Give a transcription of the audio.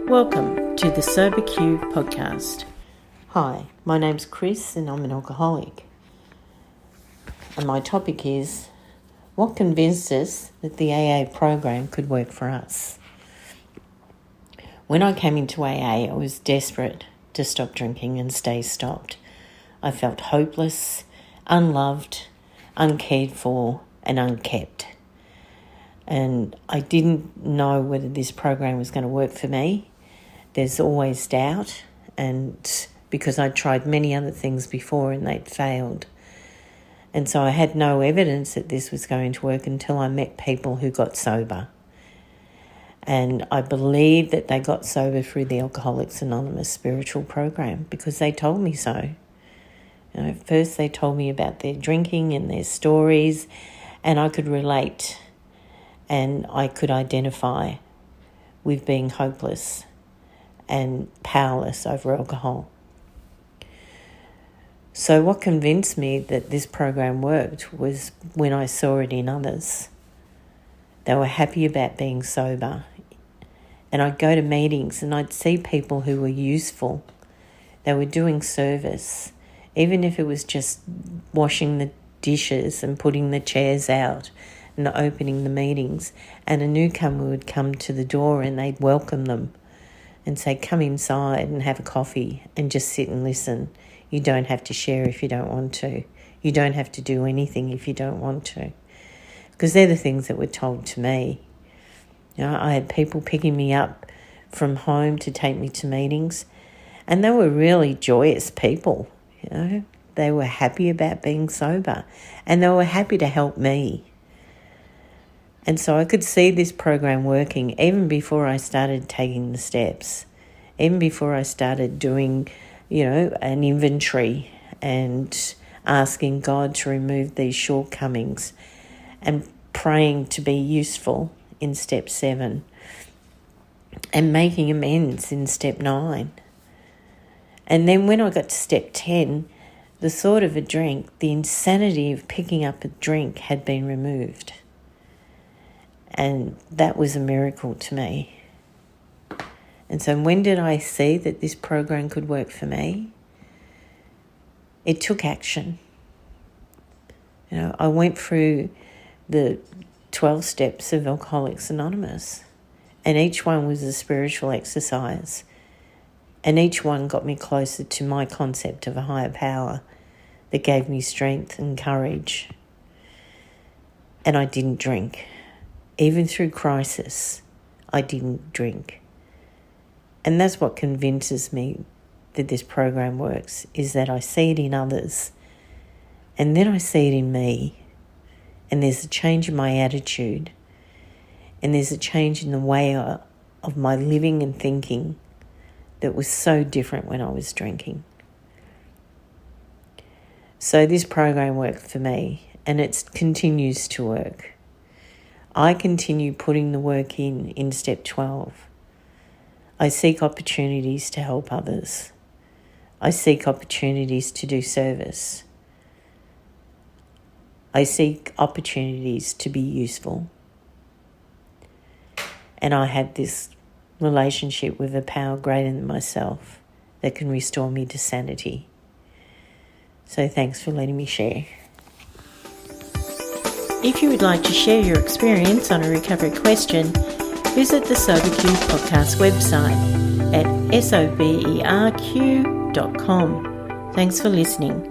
Welcome to the SoberQ podcast. Hi, my name's Chris and I'm an alcoholic. And my topic is, what convinced us that the AA program could work for us? When I came into AA, I was desperate to stop drinking and stay stopped. I felt hopeless, unloved, uncared for, and unkept. And I didn't know whether this program was going to work for me. There's always doubt, and because I tried many other things before and they'd failed. And so I had no evidence that this was going to work until I met people who got sober. And I believe that they got sober through the Alcoholics Anonymous spiritual program because they told me so. First they told me about their drinking and their stories, and I could relate and I could identify with being hopeless and powerless over alcohol. So what convinced me that this program worked was when I saw it in others. They were happy about being sober. And I'd go to meetings and I'd see people who were useful. They were doing service, even if it was just washing the dishes and putting the chairs out and opening the meetings. And a newcomer would come to the door and they'd welcome them and say, come inside and have a coffee and just sit and listen. You don't have to share if you don't want to. You don't have to do anything if you don't want to. Because they're the things that were told to me. I had people picking me up from home to take me to meetings, and they were really joyous people. They were happy about being sober, and they were happy to help me. And so I could see this program working even before I started taking the steps, even before I started doing, an inventory and asking God to remove these shortcomings and praying to be useful in step 7 and making amends in step 9. And then when I got to step 10, the thought of a drink, the insanity of picking up a drink had been removed. And that was a miracle to me. And so when did I see that this program could work for me? It took action. I went through the 12 steps of Alcoholics Anonymous, and each one was a spiritual exercise. And each one got me closer to my concept of a higher power that gave me strength and courage. And I didn't drink. Even through crisis, I didn't drink. And that's what convinces me that this program works, is that I see it in others, and then I see it in me, and there's a change in my attitude, and there's a change in the way of my living and thinking that was so different when I was drinking. So this program worked for me, and it continues to work. I continue putting the work in step 12. I seek opportunities to help others. I seek opportunities to do service. I seek opportunities to be useful. And I have this relationship with a power greater than myself that can restore me to sanity. So thanks for letting me share. If you would like to share your experience on a recovery question, visit the SoberQ podcast website at soberq.com. Thanks for listening.